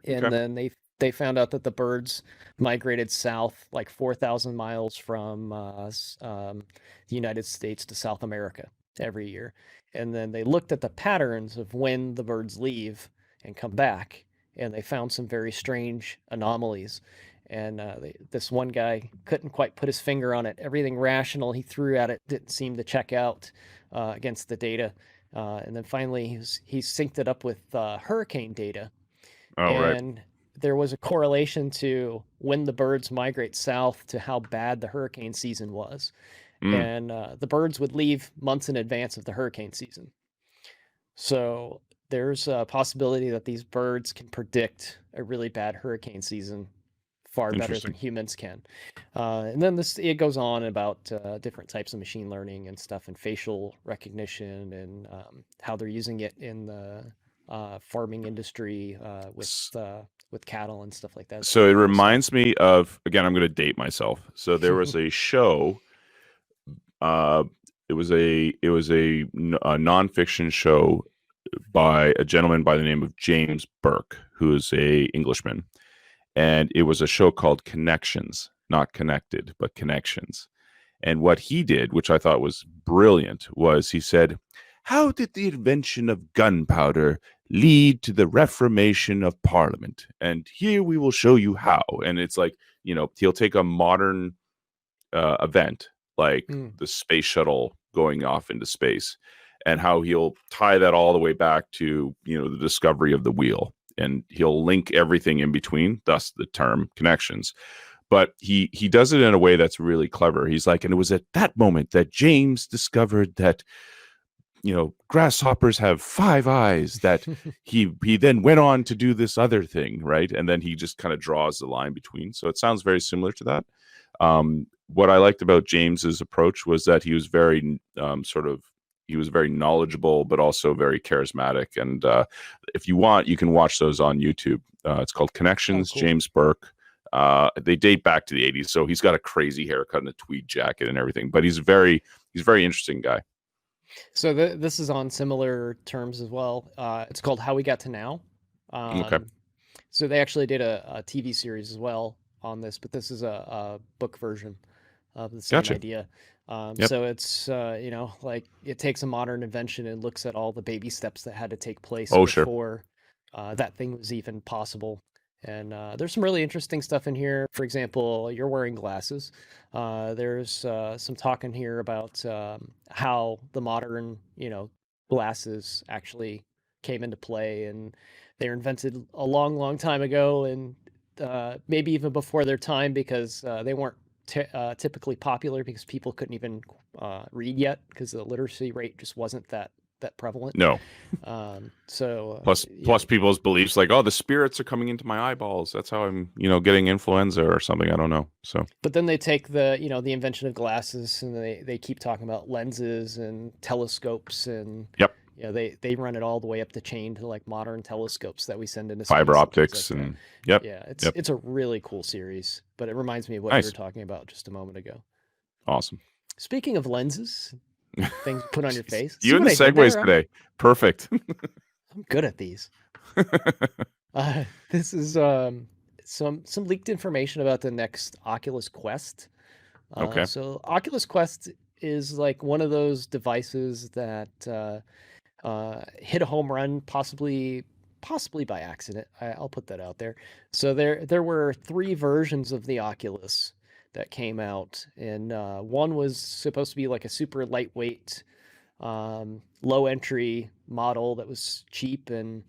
and Okay. then they found out that the birds migrated south like 4,000 miles from the United States to South America every year. And then they looked at the patterns of when the birds leave and come back, and they found some very strange anomalies. And this one guy couldn't quite put his finger on it. Everything rational he threw at it didn't seem to check out against the data. And then finally, he synced it up with hurricane data, Oh, right. and there was a correlation to when the birds migrate south to how bad the hurricane season was. Mm, And the birds would leave months in advance of the hurricane season. So there's a possibility that these birds can predict a really bad hurricane season far better than interesting. humans can. And then it goes on about different types of machine learning and stuff, and facial recognition, and how they're using it in the farming industry with cattle and stuff like that. It's So really it cool stuff. reminds me of, again, I'm going to date myself. So there was a show. Uh, it was a nonfiction show by a gentleman by the name of James Burke, who is a Englishman, and it was a show called Connections, not Connected, but Connections. And what he did, which I thought was brilliant, was he said, "How did the invention of gunpowder lead to the reformation of Parliament? And here we will show you how." And it's like, he'll take a modern event like the space shuttle going off into space, and how he'll tie that all the way back to the discovery of the wheel, and he'll link everything in between, thus the term connections. But he does it in a way that's really clever. He's like, and it was at that moment that James discovered that grasshoppers have 5 eyes, that he then went on to do this other thing, right? And then he just kind of draws the line between. So it sounds very similar to that. What I liked about James's approach was that he was very he was very knowledgeable, but also very charismatic. And if you want, you can watch those on YouTube. It's called Connections, Cool. James Burke. They date back to the 80s, so he's got a crazy haircut and a tweed jacket and everything, but he's a very interesting guy. So this is on similar terms as well. It's called How We Got to Now. Okay. So they actually did a TV series as well on this, but this is a book version of the same Gotcha. idea. Yep. So it's like it takes a modern invention and looks at all the baby steps that had to take place Oh, sure. before that thing was even possible. And there's some really interesting stuff in here. For example, you're wearing glasses. There's some talk in here about how the modern, glasses actually came into play, and they were invented a long, long time ago, and maybe even before their time, because they weren't typically popular because people couldn't even read yet, because the literacy rate just wasn't that prevalent. No. So plus people's beliefs like, oh, the spirits are coming into my eyeballs. That's how I'm, getting influenza or something. I don't know. So, but then they take the, the invention of glasses, and they keep talking about lenses and telescopes, and yep. They run it all the way up the chain to like modern telescopes that we send into fiber space optics like and yep. Yeah, it's a really cool series, but it reminds me of what Nice. you were talking about just a moment ago. Awesome. Speaking of lenses, things put on your face. You and the segues today. Perfect. I'm good at these. This is some leaked information about the next Oculus Quest. Okay. So Oculus Quest is like one of those devices that hit a home run, possibly by accident. I'll put that out there. So there were 3 versions of the Oculus that came out, and one was supposed to be like a super lightweight, low entry model that was cheap and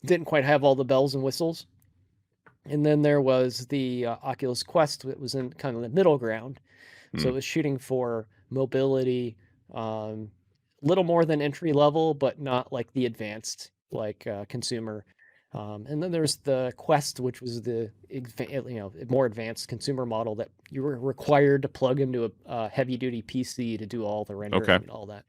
didn't quite have all the bells and whistles. And then there was the Oculus Quest that was in kind of the middle ground. So it was shooting for mobility, little more than entry level, but not like the advanced, like consumer. And then there's the Quest, which was the more advanced consumer model that you were required to plug into a heavy-duty PC to do all the rendering and all that.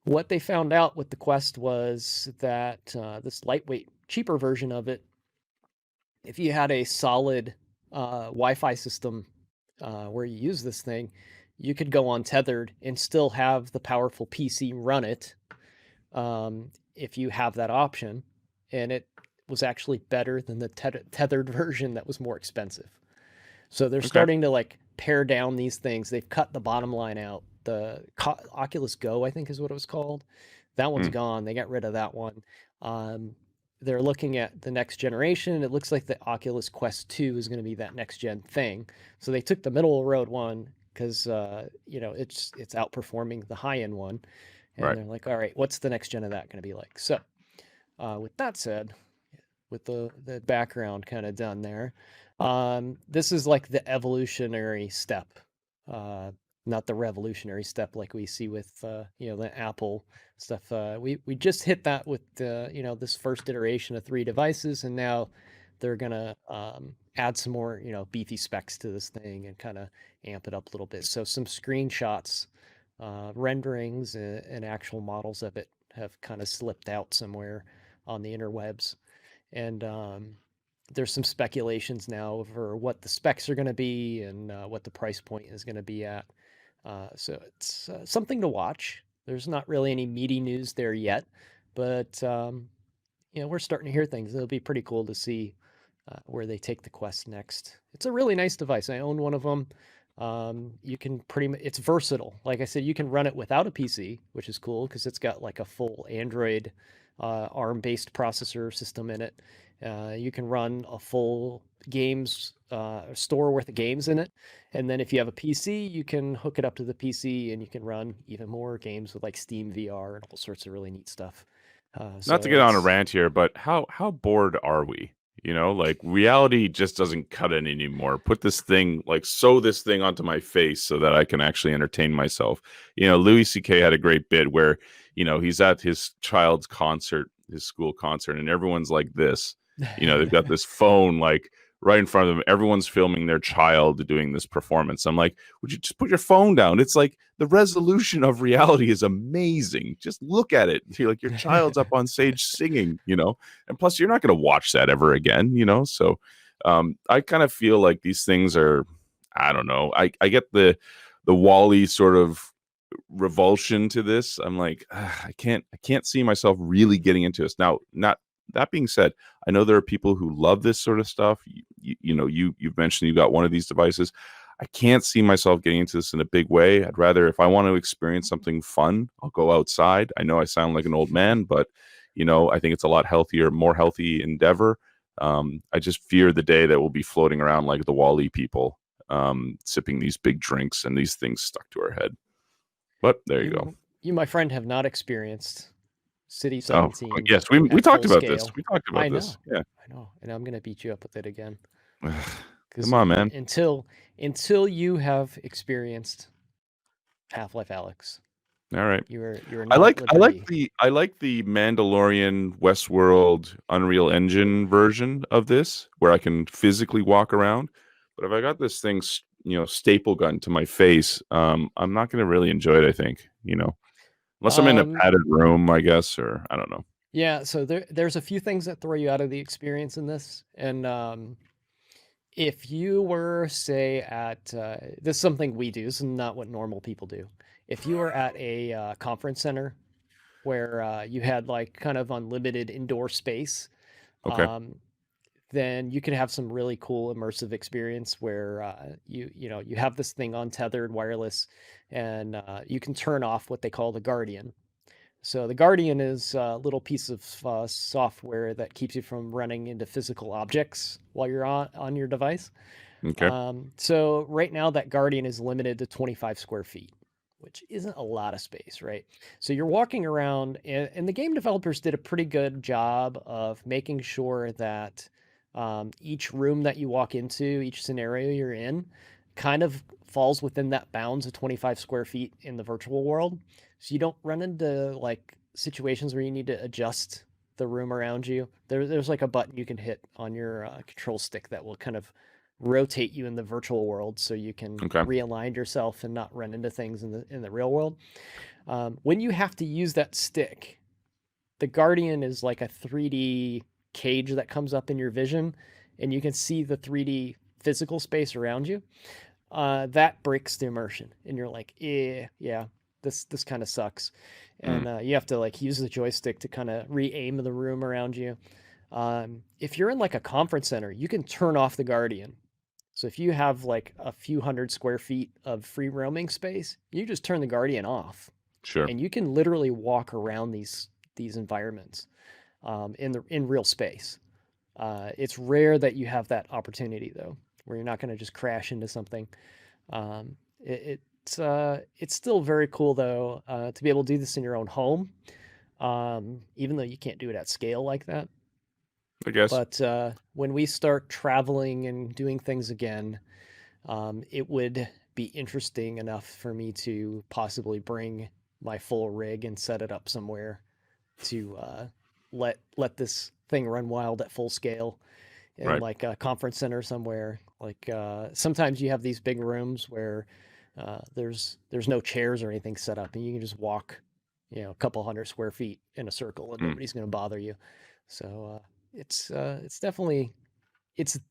What they found out with the Quest was that this lightweight, cheaper version of it, if you had a solid Wi-Fi system where you use this thing, you could go untethered and still have the powerful PC run it if you have that option. And it was actually better than the tethered version that was more expensive. So they're starting to like pare down these things. They've cut the bottom line out. The Oculus Go, I think is what it was called. That one's gone. They got rid of that one. They're looking at the next generation. It looks like the Oculus Quest 2 is going to be that next gen thing. So they took the middle of the road one because it's outperforming the high end one, and they're like, all right, what's the next gen of that going to be like? So with that said, with the background kind of done there, this is like the evolutionary step, not the revolutionary step like we see with the Apple stuff. We just hit that with this first iteration of 3 devices, and now they're gonna add some more beefy specs to this thing and kind of amp it up a little bit. So some screenshots, renderings, and actual models of it have kind of slipped out somewhere on the interwebs, and there's some speculations now over what the specs are going to be and what the price point is going to be at. So it's something to watch. There's not really any meaty news there yet, but we're starting to hear things. It'll be pretty cool to see where they take the Quest next. It's a really nice device. I own one of them. You can it's versatile. Like I said, you can run it without a PC, which is cool because it's got like a full Android ARM-based processor system in it. You can run a full games store worth of games in it, and then if you have a PC, you can hook it up to the PC and you can run even more games with like Steam VR and all sorts of really neat stuff. Not to get on a rant here, but how bored are we? Like reality just doesn't cut it anymore. Put this thing, like sew this thing onto my face so that I can actually entertain myself. Louis C.K. had a great bit where, he's at his child's concert, his school concert, and everyone's like this. They've got this phone like right in front of them. Everyone's filming their child doing this performance. I'm like, would you just put your phone down? It's like the resolution of reality is amazing. Just look at it. You're like, your child's up on stage singing, and plus you're not going to watch that ever again, So I kind of feel like these things are, I don't know. I get the Wall-E sort of revulsion to this. I'm like, I can't see myself really getting into this. Now, that being said, I know there are people who love this sort of stuff. You've mentioned you got one of these devices. I can't see myself getting into this in a big way. I'd rather, if I want to experience something fun, I'll go outside. I know I sound like an old man, but I think it's a lot healthier, more healthy endeavor. I just fear the day that we'll be floating around like the Wall-E people, sipping these big drinks and these things stuck to our head. But there you go. You, my friend, have not experienced City Oh, 17. yes, we at talked full about this. scale. We talked I about know, this. Yeah. I know, and I'm gonna beat you up with it again. Come on, man. Until you have experienced Half-Life Alyx, All right. you're I not like at I like liberty. the I like the Mandalorian Westworld Unreal Engine version of this, where I can physically walk around. But if I got this thing, staple gun to my face, I'm not going to really enjoy it. I think, unless I'm in a Um, padded room, I guess, or I don't know. yeah, so there's a few things that throw you out of the experience in this, and if you were, say, at this is something we do, this is not what normal people do. If you were at a conference center where you had like kind of unlimited indoor space, Okay. um, then you could have some really cool immersive experience where you have this thing untethered, wireless, and you can turn off what they call the Guardian. So the Guardian is a little piece of software that keeps you from running into physical objects while you're on your device. Okay. So right now that Guardian is limited to 25 square feet, which isn't a lot of space, right? So you're walking around, and the game developers did a pretty good job of making sure that each room that you walk into, each scenario you're in, kind of falls within that bounds of 25 square feet in the virtual world. So you don't run into like situations where you need to adjust the room around you. There's like a button you can hit on your control stick that will kind of rotate you in the virtual world so you can Okay. realign yourself and not run into things in the real world. When you have to use that stick, the Guardian is like a 3D cage that comes up in your vision, and you can see the 3D physical space around you. That breaks the immersion, and you're like, yeah, this kind of sucks. And you have to like use the joystick to kind of re-aim the room around you. If you're in like a conference center, you can turn off the Guardian. So if you have like a few hundred square feet of free roaming space, you just turn the Guardian off, Sure. and you can literally walk around these environments in real space. It's rare that you have that opportunity though, where you're not going to just crash into something. Um, it's still very cool though to be able to do this in your own home, even though you can't do it at scale like that. I guess. But when we start traveling and doing things again, it would be interesting enough for me to possibly bring my full rig and set it up somewhere to let this thing run wild at full scale in Right. like a conference center somewhere. Like sometimes you have these big rooms where there's no chairs or anything set up, and you can just walk, a couple hundred square feet in a circle, and nobody's going to bother you. So it's definitely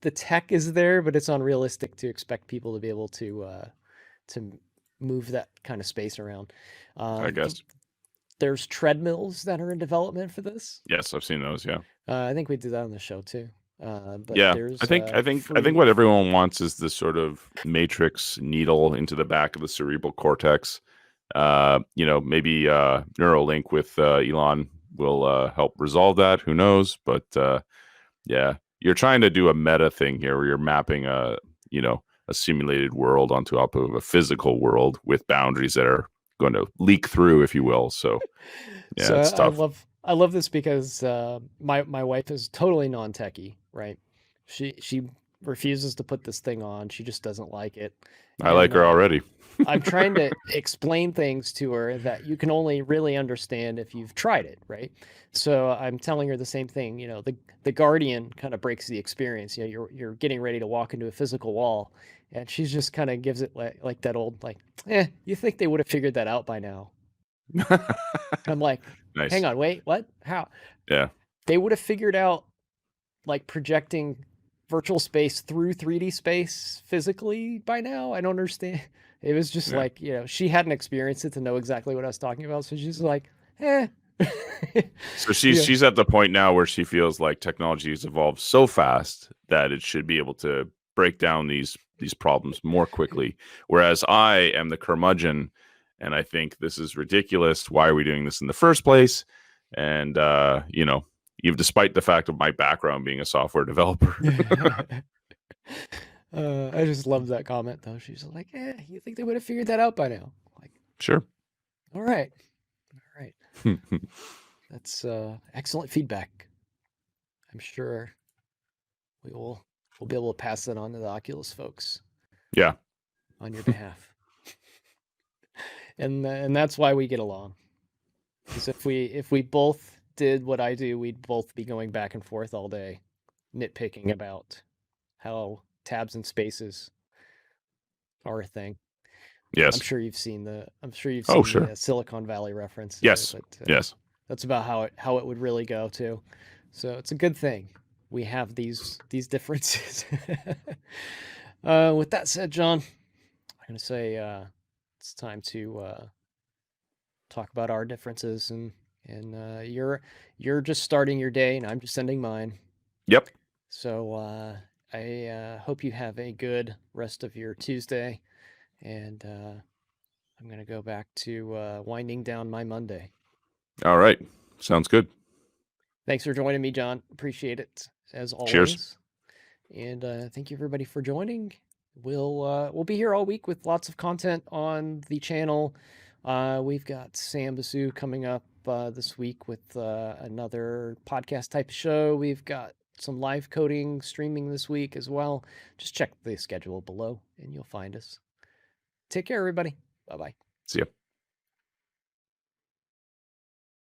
the tech is there, but it's unrealistic to expect people to be able to move that kind of space around. I guess. There's treadmills that are in development for this. Yes, I've seen those. Yeah. I think we did that on the show too. But Yeah, there's I think what everyone wants is this sort of matrix needle into the back of the cerebral cortex. Maybe Neuralink with Elon will help resolve that. Who knows? But yeah, you're trying to do a meta thing here, where you're mapping a simulated world onto top of a physical world with boundaries that are going to leak through, if you will. So yeah, So it's tough. I love this because my wife is totally non-techie, right? She refuses to put this thing on. She just doesn't like it. I like And her already. I'm trying to explain things to her that you can only really understand if you've tried it, right? So I'm telling her the same thing. The Guardian kind of breaks the experience. You're getting ready to walk into a physical wall, and she's just kind of gives it like that old like, you think they would have figured that out by now? I'm like, Nice. hang on, wait, what? How? Yeah. They would have figured out like projecting virtual space through 3D space physically by now. I don't understand. It was just Yeah. like, she hadn't experienced it to know exactly what I was talking about. So she's like, So she's at the point now where she feels like technology has evolved so fast that it should be able to break down these problems more quickly. Whereas I am the curmudgeon, and I think this is ridiculous. Why are we doing this in the first place? And despite the fact of my background being a software developer. I just love that comment though. She's like, you think they would have figured that out by now? Like, Sure. All right. That's excellent feedback. I'm sure we'll be able to pass that on to the Oculus folks. Yeah. On your behalf. And that's why we get along. Because if we both did what I do, we'd both be going back and forth all day, nitpicking about how tabs and spaces are a thing. Yes. I'm sure you've seen the sure. the Silicon Valley reference. Yes. But, yes. That's about how it would really go too. So it's a good thing we have these differences. With that said, John, I'm gonna say it's time to talk about our differences, and you're just starting your day, and I'm just ending mine. Yep. So I hope you have a good rest of your Tuesday, and I'm gonna go back to winding down my Monday. All right. Sounds good. Thanks for joining me, John. Appreciate it as always. Cheers. And thank you everybody for joining. We'll be here all week with lots of content on the channel. We've got Sam Basu coming up this week with another podcast type show. We've got some live coding streaming this week as well. Just check the schedule below and you'll find us. Take care, everybody. Bye-bye. See ya.